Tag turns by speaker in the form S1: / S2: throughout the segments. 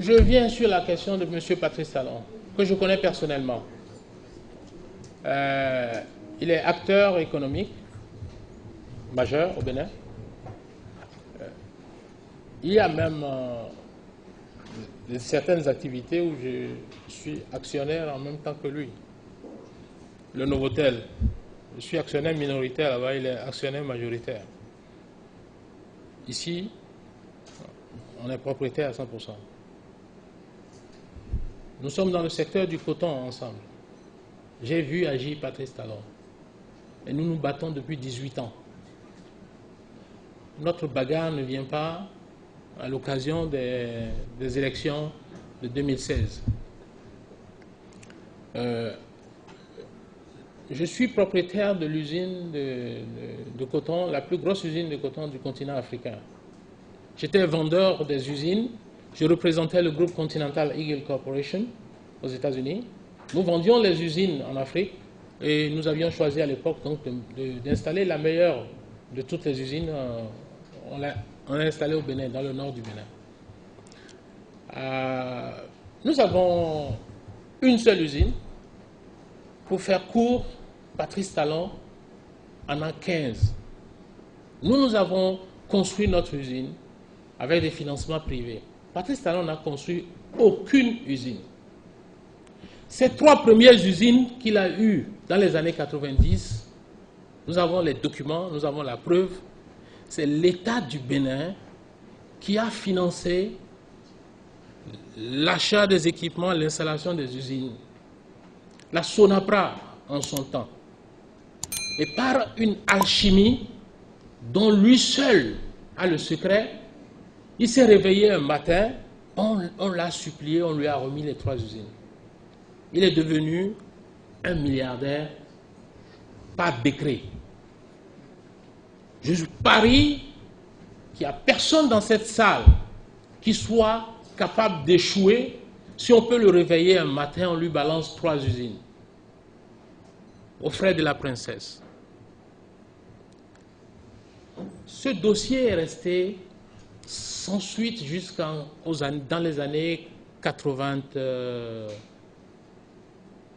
S1: Je viens sur la question de M. Patrice Talon, que je connais personnellement. Il est acteur économique majeur au Bénin. Il y a même certaines activités où je suis actionnaire en même temps que lui. Le Novotel, je suis actionnaire minoritaire là-bas, il est actionnaire majoritaire. Ici, on est propriétaire à 100%. Nous sommes dans le secteur du coton ensemble. J'ai vu agir Patrice Talon. Et nous nous battons depuis 18 ans. Notre bagarre ne vient pas à l'occasion des élections de 2016. Je suis propriétaire de l'usine de coton, la plus grosse usine de coton du continent africain. J'étais vendeur des usines, je représentais le groupe Continental Eagle Corporation aux États-Unis. Nous vendions les usines en Afrique et nous avions choisi à l'époque d'installer la meilleure de toutes les usines. On l'a installée au Bénin, dans le nord du Bénin. Nous avons une seule usine. Pour faire court, Patrice Talon en a 15. Nous avons construit notre usine avec des financements privés. Patrice Talon n'a construit aucune usine. Ces 3 premières usines qu'il a eues dans les années 90, nous avons les documents, nous avons la preuve. C'est l'État du Bénin qui a financé l'achat des équipements, l'installation des usines. La Sonapra en son temps. Et par une alchimie dont lui seul a le secret, il s'est réveillé un matin, on l'a supplié, on lui a remis les 3 usines. Il est devenu un milliardaire par décret. Je parie qu'il n'y a personne dans cette salle qui soit capable d'échouer. Si on peut le réveiller un matin, on lui balance 3 usines aux frais de la princesse. Ce dossier est resté sans suite dans les années 80.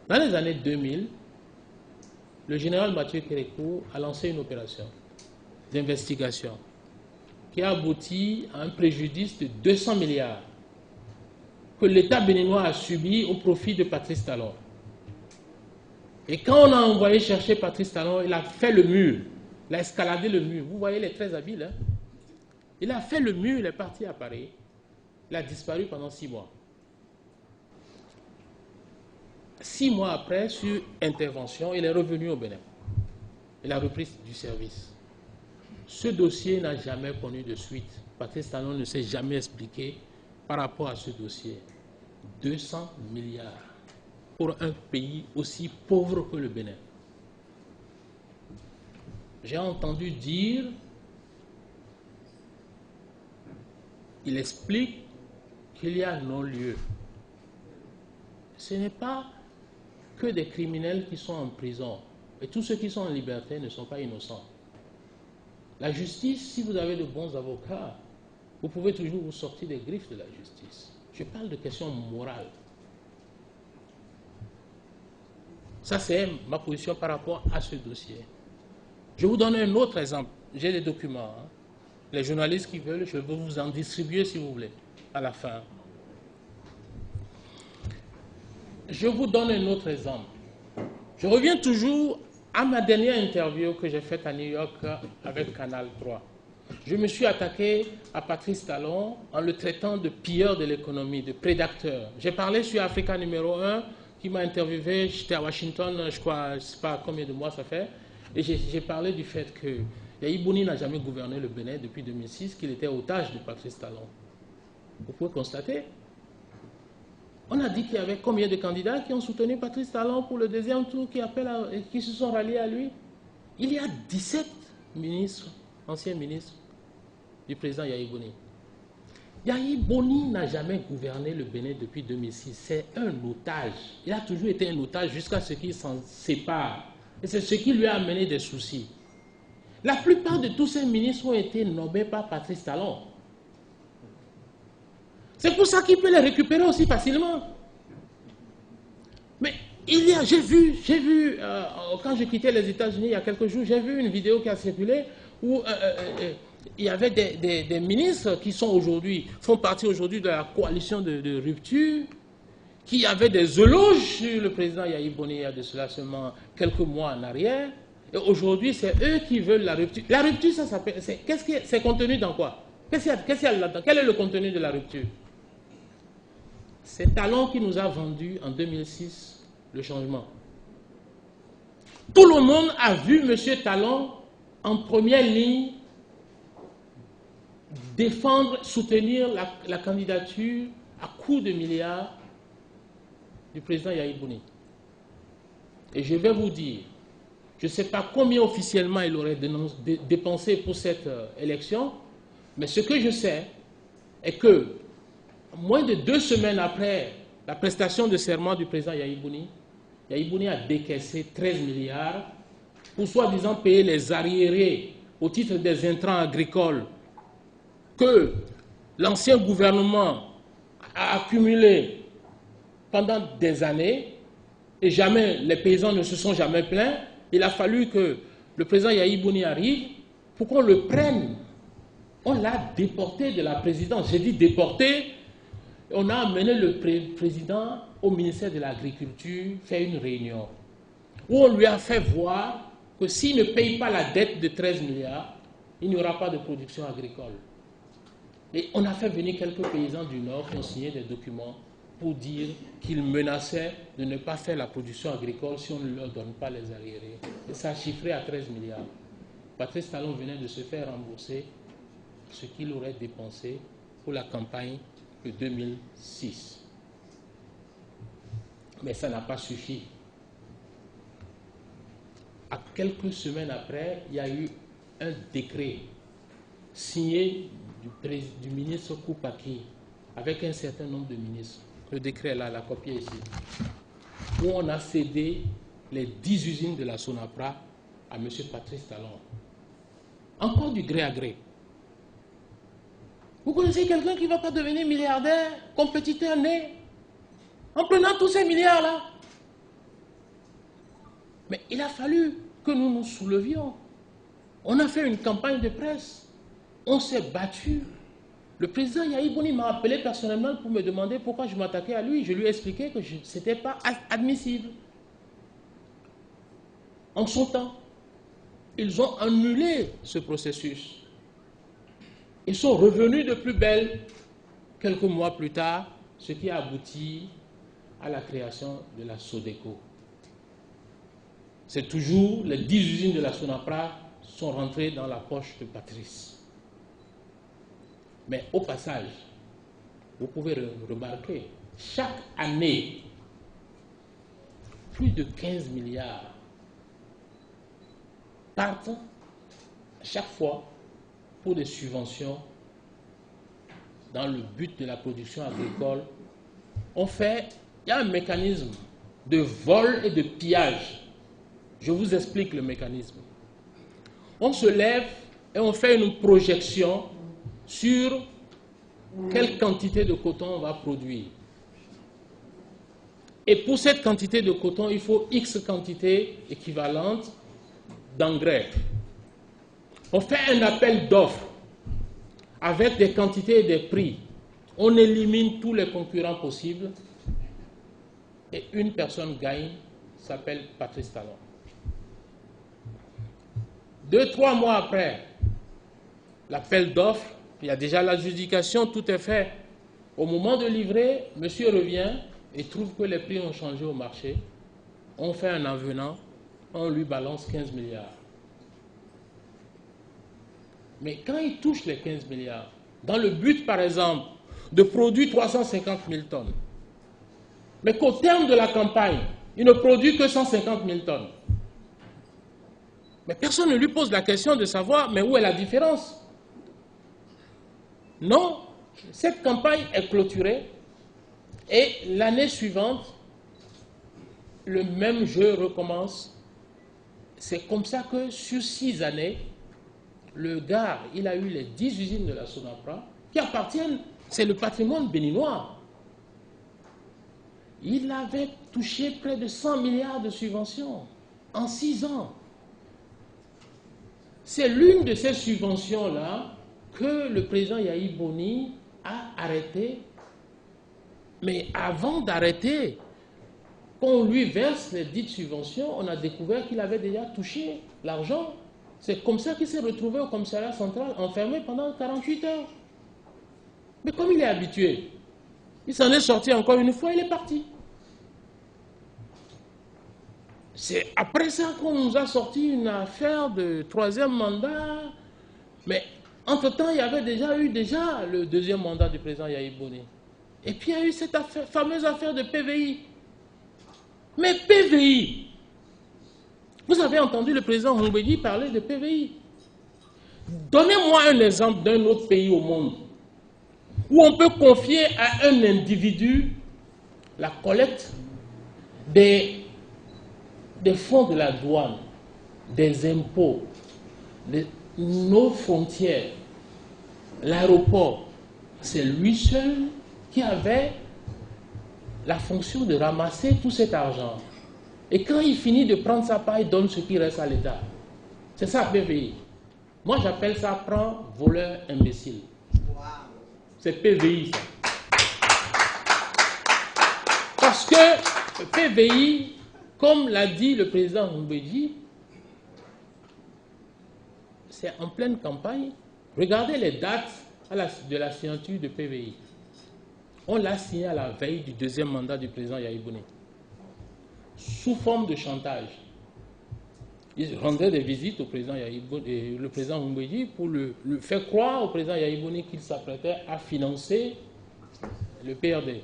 S1: Dans les années 2000, le général Mathieu Kérékou a lancé une opération d'investigation qui a abouti à un préjudice de 200 milliards que l'État béninois a subi au profit de Patrice Talon. Et quand on a envoyé chercher Patrice Talon, il a fait le mur, il a escaladé le mur. Vous voyez, il est très habile. Hein? Il a fait le mur, il est parti à Paris. Il a disparu pendant 6 mois. 6 mois après, sur intervention, il est revenu au Bénin. Il a repris du service. Ce dossier n'a jamais connu de suite. Patrice Talon ne s'est jamais expliqué par rapport à ce dossier. 200 milliards pour un pays aussi pauvre que le Bénin. J'ai entendu dire, il explique qu'il y a non-lieu. Ce n'est pas que des criminels qui sont en prison. Et tous ceux qui sont en liberté ne sont pas innocents. La justice, si vous avez de bons avocats, vous pouvez toujours vous sortir des griffes de la justice. Je parle de questions morales. Ça, c'est ma position par rapport à ce dossier. Je vous donne un autre exemple. J'ai des documents. Hein. Les journalistes qui veulent, je vais vous en distribuer si vous voulez, à la fin. Je vous donne un autre exemple. Je reviens toujours à ma dernière interview que j'ai faite à New York avec Canal 3. Je me suis attaqué à Patrice Talon en le traitant de pilleur de l'économie, de prédateur. J'ai parlé sur Africa numéro 1, qui m'a interviewé, j'étais à Washington, je crois, je ne sais pas combien de mois ça fait, et j'ai parlé du fait que Yahi Boni n'a jamais gouverné le Bénin depuis 2006, qu'il était otage de Patrice Talon. Vous pouvez constater. On a dit qu'il y avait combien de candidats qui ont soutenu Patrice Talon pour le 2e tour, qui se sont ralliés à lui. Il y a 17 ministres, anciens ministres du président Yahi Boni. Yahi Boni n'a jamais gouverné le Bénin depuis 2006. C'est un otage. Il a toujours été un otage jusqu'à ce qu'il s'en sépare. Et c'est ce qui lui a amené des soucis. La plupart de tous ces ministres ont été nommés par Patrice Talon. C'est pour ça qu'il peut les récupérer aussi facilement. Mais j'ai vu, quand j'ai quitté les États-Unis il y a quelques jours, j'ai vu une vidéo qui a circulé où il y avait des ministres qui font partie aujourd'hui de la coalition de rupture, qui avaient des éloges sur le président Yahya Boni il y a de cela seulement quelques mois en arrière. Et aujourd'hui, c'est eux qui veulent la rupture. La rupture, ça s'appelle. C'est contenu dans quoi? Qu'est-ce qu'il y a là-dedans? Quel est le contenu de la rupture? C'est Talon qui nous a vendu en 2006 le changement. Tout le monde a vu M. Talon en première ligne défendre, soutenir la candidature à coups de milliards du président Yahya Boni. Et je vais vous dire, je ne sais pas combien officiellement il aurait dépensé pour cette élection, mais ce que je sais est que, moins de 2 semaines après la prestation de serment du président Yahya Boni a décaissé 13 milliards pour soi-disant payer les arriérés au titre des intrants agricoles que l'ancien gouvernement a accumulés pendant des années, et jamais, les paysans ne se sont jamais plaints. Il a fallu que le président Yahya Boni arrive pour qu'on le prenne. On l'a déporté de la présidence. J'ai dit déporté. On a amené le président au ministère de l'Agriculture faire une réunion où on lui a fait voir que s'il ne paye pas la dette de 13 milliards, il n'y aura pas de production agricole. Et on a fait venir quelques paysans du Nord qui ont signé des documents pour dire qu'ils menaçaient de ne pas faire la production agricole si on ne leur donne pas les arriérés. Et ça a chiffré à 13 milliards. Patrice Talon venait de se faire rembourser ce qu'il aurait dépensé pour la campagne de 2006. Mais ça n'a pas suffi. À quelques semaines après, il y a eu un décret signé du ministre Koupaki avec un certain nombre de ministres. Le décret est là, la copie est ici. Où on a cédé les 10 usines de la Sonapra à M. Patrice Talon. Encore du gré à gré. Vous connaissez quelqu'un qui ne va pas devenir milliardaire, compétiteur né, en prenant tous ces milliards-là? Mais il a fallu que nous nous soulevions. On a fait une campagne de presse. On s'est battu. Le président Yahya Boni m'a appelé personnellement pour me demander pourquoi je m'attaquais à lui. Je lui ai expliqué que ce n'était pas admissible. En son temps, ils ont annulé ce processus. Ils sont revenus de plus belle quelques mois plus tard, ce qui a abouti à la création de la Sodeco. C'est toujours les 10 usines de la Sonapra sont rentrées dans la poche de Patrice. Mais au passage, vous pouvez remarquer, chaque année, plus de 15 milliards partent chaque fois pour des subventions dans le but de la production agricole. Il y a un mécanisme de vol et de pillage. Je vous explique le mécanisme. On se lève et on fait une projection sur quelle quantité de coton on va produire. Et pour cette quantité de coton, il faut X quantité équivalente d'engrais. On fait un appel d'offres avec des quantités et des prix. On élimine tous les concurrents possibles et une personne gagne, s'appelle Patrice Talon. 2-3 mois après l'appel d'offres, il y a déjà l'adjudication, tout est fait. Au moment de livrer, monsieur revient et trouve que les prix ont changé au marché. On fait un avenant, on lui balance 15 milliards. Mais quand il touche les 15 milliards, dans le but, par exemple, de produire 350 000 tonnes, mais qu'au terme de la campagne, il ne produit que 150 000 tonnes, mais personne ne lui pose la question de savoir, mais où est la différence? Non, cette campagne est clôturée et l'année suivante, le même jeu recommence. C'est comme ça que sur 6 années, le gars, il a eu les 10 usines de la Sonapra qui appartiennent C'est le patrimoine béninois. Il avait touché près de 100 milliards de subventions en 6 ans. C'est l'une de ces subventions-là que le président Yahi Boni a arrêté. Mais avant d'arrêter, quand on lui verse les dites subventions, on a découvert qu'il avait déjà touché l'argent. C'est comme ça qu'il s'est retrouvé au commissariat central, enfermé pendant 48 heures. Mais comme il est habitué, il s'en est sorti encore une fois, il est parti. C'est après ça qu'on nous a sorti une affaire de 3e mandat. Mais entre-temps, il y avait déjà eu le 2e mandat du président Yahi Boni. Et puis il y a eu cette fameuse affaire de PVI. Mais PVI, vous avez entendu le président Mbeki parler de PVI. Donnez-moi un exemple d'un autre pays au monde où on peut confier à un individu la collecte des fonds de la douane, des impôts, nos frontières, l'aéroport. C'est lui seul qui avait la fonction de ramasser tout cet argent. Et quand il finit de prendre sa part, il donne ce qui reste à l'État. C'est ça, PVI. Moi, j'appelle ça prend voleur imbécile. C'est PVI, ça. Parce que PVI, comme l'a dit le président Mbeki, c'est en pleine campagne. Regardez les dates de la signature de PVI. On l'a signé à la veille du 2e mandat du président Yahi Boni, sous forme de chantage. Il rendait des visites au président Yahi Boni, le président Mbeki, pour le faire croire au président Yahi Boni qu'il s'apprêtait à financer le PRD.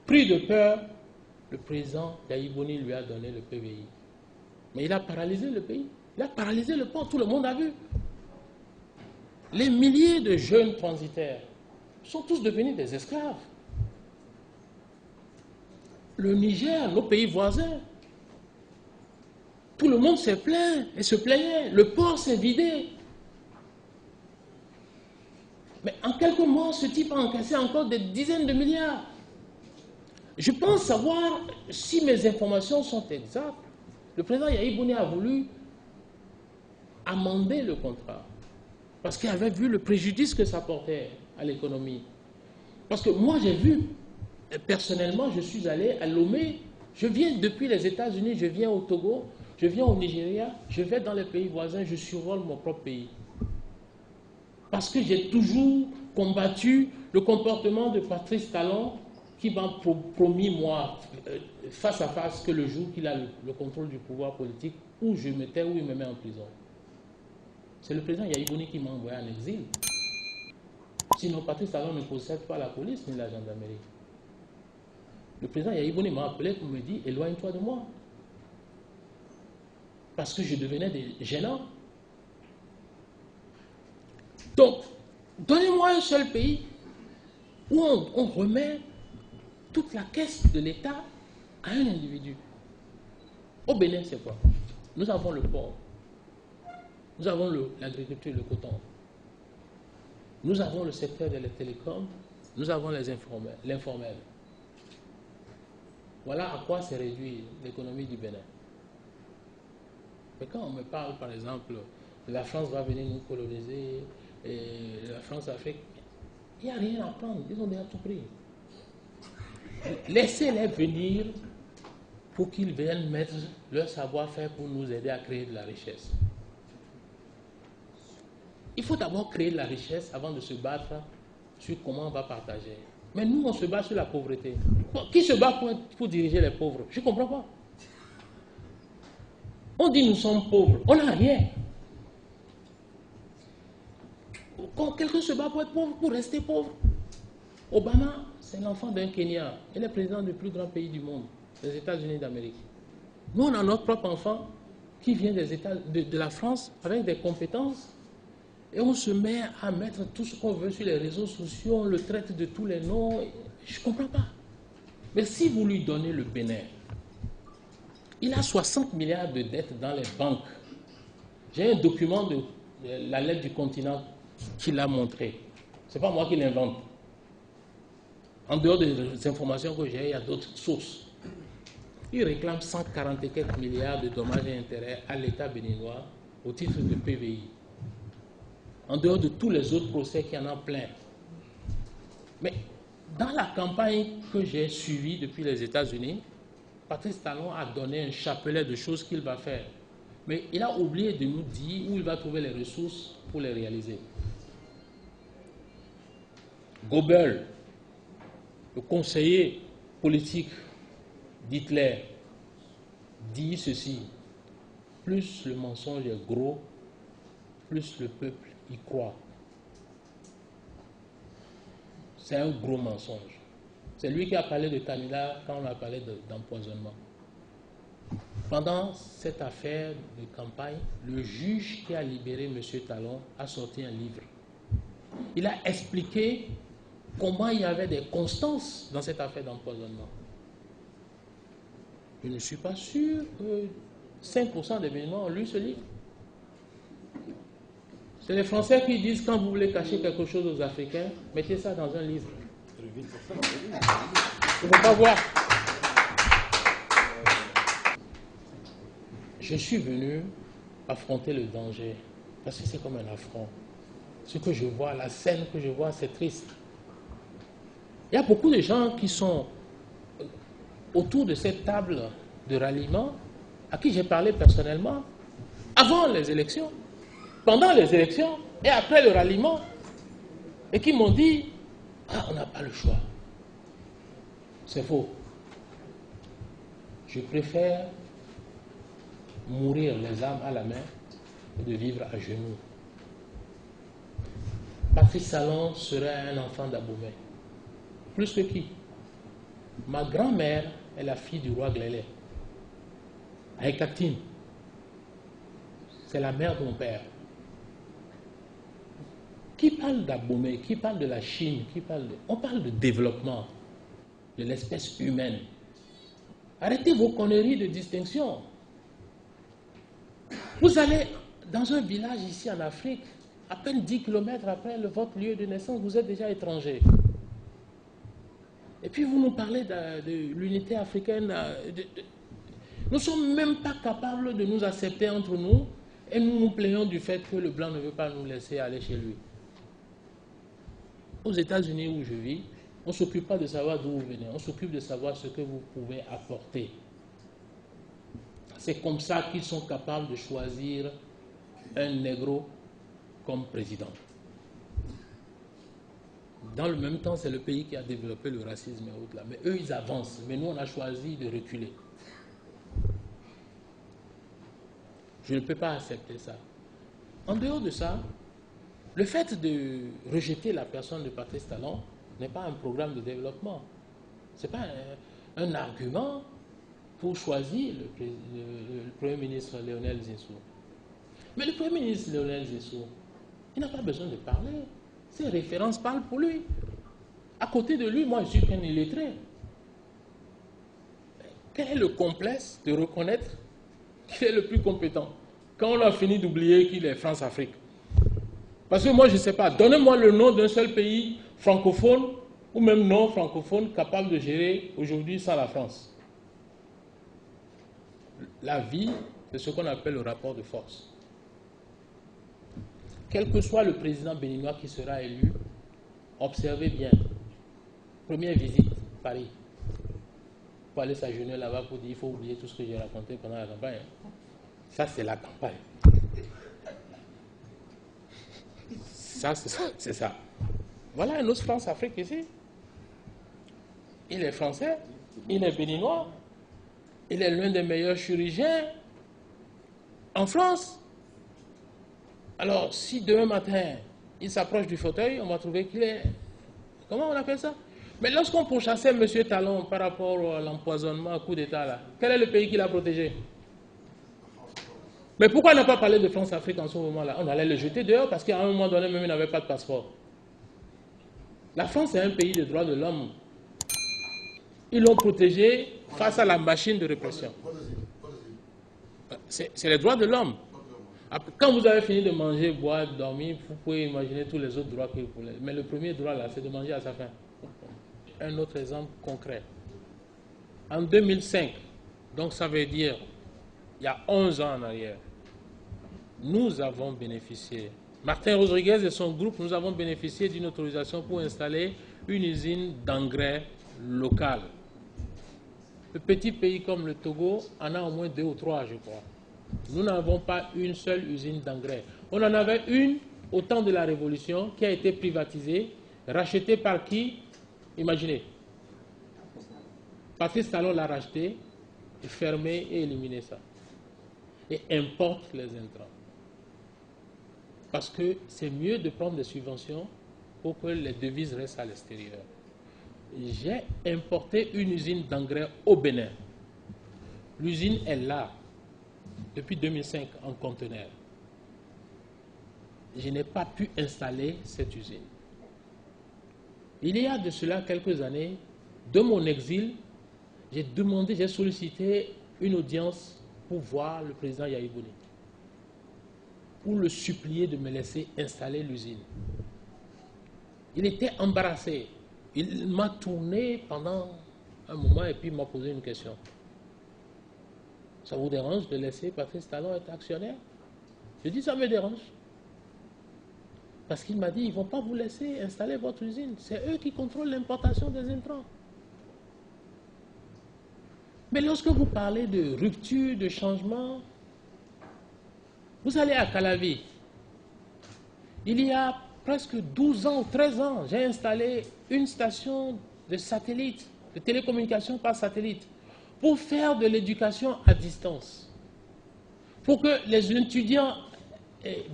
S1: Pris de peur, le président Yahi Boni lui a donné le PVI. Mais il a paralysé le pays. Il a paralysé le port, tout le monde a vu. Les milliers de jeunes transitaires sont tous devenus des esclaves. Le Niger, nos pays voisins, tout le monde s'est plaint et se plaignait. Le port s'est vidé. Mais en quelques mois, ce type a encaissé encore des dizaines de milliards. Je pense savoir si mes informations sont exactes. Le président Yahi Boni a voulu amender le contrat parce qu'il avait vu le préjudice que ça portait à l'économie. Parce que moi, j'ai vu, personnellement, je suis allé à Lomé, je viens depuis les États-Unis, je viens au Togo, je viens au Nigeria, je vais dans les pays voisins, je survole mon propre pays. Parce que j'ai toujours combattu le comportement de Patrice Talon qui m'a promis, moi, face à face, que le jour qu'il a le contrôle du pouvoir politique, où je me tais, où il me met en prison. C'est le président Yahi Boni qui m'a envoyé en exil. Sinon, Patrice Talon ne possède pas la police ni la gendarmerie. Le président Yahi Boni m'a appelé pour me dire « Éloigne-toi de moi ». Parce que je devenais gênant. Donc, donnez-moi un seul pays où on remet toute la caisse de l'État à un individu. Au Bénin, c'est quoi? Nous avons le port. Nous avons l'agriculture, le coton. Nous avons le secteur de la télécom. Nous avons l'informel. Voilà à quoi s'est réduite l'économie du Bénin. Mais quand on me parle, par exemple, la France va venir nous coloniser, et la France a fait... Il n'y a rien à prendre, ils ont déjà tout pris. Laissez-les venir pour qu'ils viennent mettre leur savoir-faire pour nous aider à créer de la richesse. Il faut d'abord créer de la richesse avant de se battre sur comment on va partager. Mais nous, on se bat sur la pauvreté. Qui se bat pour diriger les pauvres? Je ne comprends pas. On dit nous sommes pauvres, on n'a rien. Quand quelqu'un se bat pour être pauvre, pour rester pauvre. Obama, c'est l'enfant d'un Kenya. Il est président du plus grand pays du monde, les États-Unis d'Amérique. Nous, on a notre propre enfant qui vient de la France avec des compétences. Et on se met à mettre tout ce qu'on veut sur les réseaux sociaux, on le traite de tous les noms. Je ne comprends pas. Mais si vous lui donnez le Bénin, il a 60 milliards de dettes dans les banques. J'ai un document de la lettre du continent qu'il a montré. Ce n'est pas moi qui l'invente. En dehors des informations que j'ai, il y a d'autres sources. Il réclame 140 et quelques milliards de dommages et intérêts à l'État béninois au titre de PVI. En dehors de tous les autres procès qui en ont plein. Mais dans la campagne que j'ai suivie depuis les États-Unis, Patrice Talon a donné un chapelet de choses qu'il va faire. Mais il a oublié de nous dire où il va trouver les ressources pour les réaliser. Goebbels, le conseiller politique d'Hitler, dit ceci: plus le mensonge est gros, plus le peuple y croit. C'est un gros mensonge. C'est lui qui a parlé de Tamila quand on a parlé d'empoisonnement. Pendant cette affaire de campagne, le juge qui a libéré M. Talon a sorti un livre. Il a expliqué comment il y avait des constances dans cette affaire d'empoisonnement. Je ne suis pas sûr que 5% des Béninois ont lu ce livre. C'est les Français qui disent, quand vous voulez cacher quelque chose aux Africains, mettez ça dans un livre. Il ne faut pas voir. Je suis venu affronter le danger, parce que c'est comme un affront. Ce que je vois, la scène que je vois, c'est triste. Il y a beaucoup de gens qui sont autour de cette table de ralliement, à qui j'ai parlé personnellement, avant les élections, pendant les élections et après le ralliement, et qui m'ont dit, ah, on n'a pas le choix. C'est faux. Je préfère mourir les armes à la main que de vivre à genoux. Patrice Talon serait un enfant d'Abomey. Plus que qui? Ma grand-mère est la fille du roi Glélé. Aïkatine. C'est la mère de mon père. Qui parle d'Abomey? Qui parle de la Chine? On parle de développement de l'espèce humaine. Arrêtez vos conneries de distinction. Vous allez dans un village ici en Afrique, à peine 10 km après votre lieu de naissance, vous êtes déjà étranger. Et puis vous nous parlez de l'unité africaine. Nous ne sommes même pas capables de nous accepter entre nous et nous nous plaignons du fait que le blanc ne veut pas nous laisser aller chez lui. Aux États-Unis où je vis, on ne s'occupe pas de savoir d'où vous venez, on s'occupe de savoir ce que vous pouvez apporter. C'est comme ça qu'ils sont capables de choisir un négro comme président. Dans le même temps, c'est le pays qui a développé le racisme et autres là. Mais eux, ils avancent. Mais nous, on a choisi de reculer. Je ne peux pas accepter ça. En dehors de ça, le fait de rejeter la personne de Patrice Talon n'est pas un programme de développement. Ce n'est pas un argument pour choisir le Premier ministre Lionel Zinsou. Mais le Premier ministre Lionel Zinsou, il n'a pas besoin de parler. Ses références parlent pour lui. À côté de lui, moi, je suis qu'un illettré. Quel est le complexe de reconnaître qu'il est le plus compétent quand on a fini d'oublier qu'il est France-Afrique? Parce que moi, je ne sais pas. Donnez-moi le nom d'un seul pays francophone ou même non francophone capable de gérer aujourd'hui sans la France. La vie, c'est ce qu'on appelle le rapport de force. Quel que soit le président béninois qui sera élu, observez bien. Première visite, Paris. Pour aller s'agenouiller là-bas pour dire il faut oublier tout ce que j'ai raconté pendant la campagne. Ça, c'est la campagne. Ça, c'est ça. Voilà un autre France-Afrique ici. Il est français, il est béninois, il est l'un des meilleurs chirurgiens en France. Alors, si demain matin, il s'approche du fauteuil, on va trouver qu'il est... Comment on appelle ça? Mais lorsqu'on pourchassait M. Talon par rapport à l'empoisonnement, coup d'État, là, quel est le pays qui l'a protégé? Mais pourquoi on n'a pas parlé de France-Afrique en ce moment-là? On allait le jeter dehors parce qu'à un moment donné, même il n'avait pas de passeport. La France est un pays de droits de l'homme. Ils l'ont protégé face à la machine de répression. C'est les droits de l'homme. Après, quand vous avez fini de manger, boire, dormir, vous pouvez imaginer tous les autres droits que vous voulez. Mais le premier droit, là, c'est de manger à sa faim. Un autre exemple concret. En 2005, donc ça veut dire il y a 11 ans en arrière, nous avons bénéficié, Martin Rodriguez et son groupe, nous avons bénéficié d'une autorisation pour installer une usine d'engrais locale. Le petit pays comme le Togo en a au moins 2 ou 3, je crois. Nous n'avons pas une seule usine d'engrais. On en avait une au temps de la Révolution qui a été privatisée, rachetée par qui? Imaginez. Patrice Talon l'a racheté, fermé et éliminé ça. Et importe les intrants. Parce que c'est mieux de prendre des subventions pour que les devises restent à l'extérieur. J'ai importé une usine d'engrais au Bénin. L'usine est là depuis 2005 en conteneur. Je n'ai pas pu installer cette usine. Il y a de cela quelques années, de mon exil, j'ai sollicité une audience pour voir le président Yahya Boni, pour le supplier de me laisser installer l'usine. Il était embarrassé. Il m'a tourné pendant un moment et puis il m'a posé une question. Ça vous dérange de laisser Patrice Talon être actionnaire? Je dis ça me dérange. Parce qu'il m'a dit, ils ne vont pas vous laisser installer votre usine. C'est eux qui contrôlent l'importation des intrants. Mais lorsque vous parlez de rupture, de changement, vous allez à Calavi. Il y a presque 12 ans ou 13 ans, j'ai installé une station de satellite, de télécommunication par satellite, pour faire de l'éducation à distance. Pour que les étudiants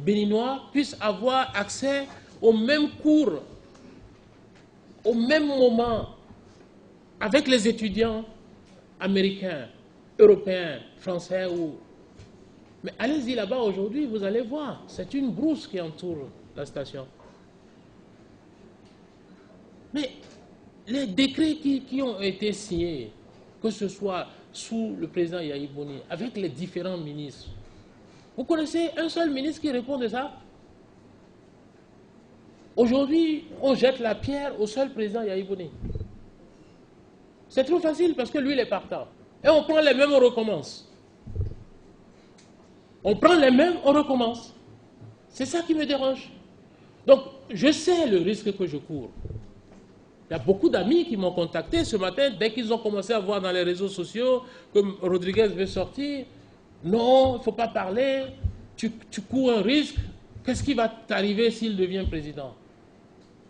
S1: béninois puissent avoir accès aux mêmes cours, au même moment, avec les étudiants américains, européens, français ou... Mais allez-y là-bas aujourd'hui, vous allez voir, c'est une brousse qui entoure la station. Mais les décrets qui ont été signés, que ce soit sous le président Yahya Boni, avec les différents ministres, vous connaissez un seul ministre qui répond de ça? Aujourd'hui, on jette la pierre au seul président Yahya Boni. C'est trop facile parce que lui, il est partant. Et on prend les mêmes, on recommence. On prend les mêmes, on recommence. C'est ça qui me dérange. Donc, je sais le risque que je cours. Il y a beaucoup d'amis qui m'ont contacté ce matin, dès qu'ils ont commencé à voir dans les réseaux sociaux que Rodriguez veut sortir. Non, il ne faut pas parler, tu cours un risque. Qu'est-ce qui va t'arriver s'il devient président?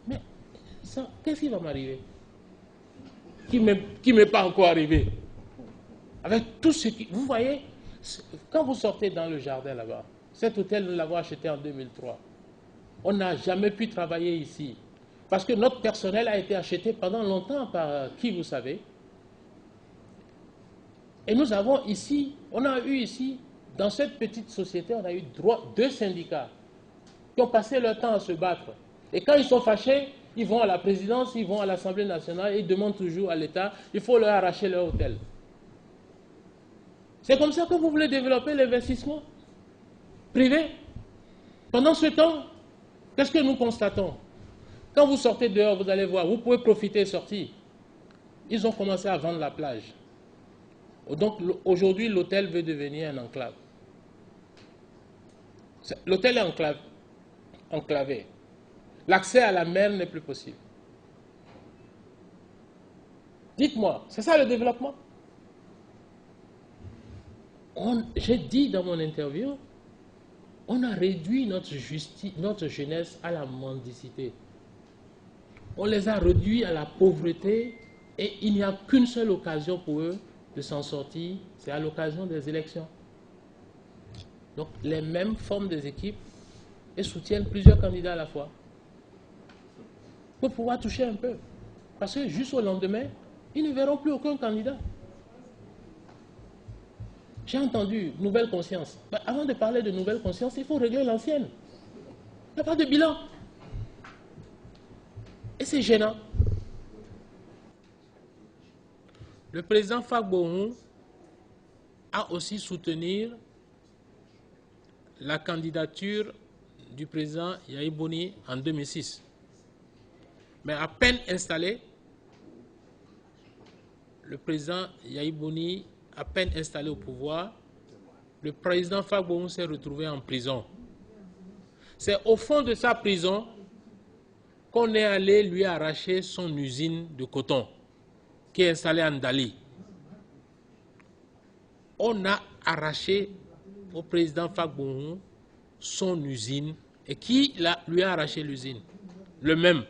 S1: Mais qu'est-ce qui va m'arriver? Qui m'est pas encore arrivé? Avec tout ce qui... Vous voyez, quand vous sortez dans le jardin là-bas, cet hôtel, nous l'avons acheté en 2003. On n'a jamais pu travailler ici. Parce que notre personnel a été acheté pendant longtemps par qui, vous savez. Et nous avons ici, on a eu ici, dans cette petite société, on a eu 2 syndicats qui ont passé leur temps à se battre. Et quand ils sont fâchés, ils vont à la présidence, ils vont à l'Assemblée nationale et ils demandent toujours à l'État, il faut leur arracher leur hôtel. C'est comme ça que vous voulez développer l'investissement privé. Pendant ce temps, qu'est-ce que nous constatons? Quand vous sortez dehors, vous allez voir, vous pouvez profiter et sortir. Ils ont commencé à vendre la plage. Donc aujourd'hui, l'hôtel veut devenir un enclave. L'hôtel est enclavé. L'accès à la mer n'est plus possible. Dites-moi, c'est ça le développement? J'ai dit dans mon interview, on a réduit notre jeunesse à la mendicité. On les a réduits à la pauvreté et il n'y a qu'une seule occasion pour eux de s'en sortir, c'est à l'occasion des élections. Donc les mêmes forment des équipes et soutiennent plusieurs candidats à la fois pour pouvoir toucher un peu. Parce que juste au lendemain, ils ne verront plus aucun candidat. J'ai entendu nouvelle conscience. Mais avant de parler de nouvelle conscience, il faut régler l'ancienne. Il n'y a pas de bilan. Et c'est gênant. Le président Gbagbo a aussi soutenu la candidature du président Yahi Boni en 2006. Mais à peine installé, le président Yahi Boni, à peine installé au pouvoir, le président Gbagbo s'est retrouvé en prison. C'est au fond de sa prison qu'on est allé lui arracher son usine de coton qui est installée en Dali. On a arraché au président Gbagbo son usine. Et qui lui a arraché l'usine? Le même.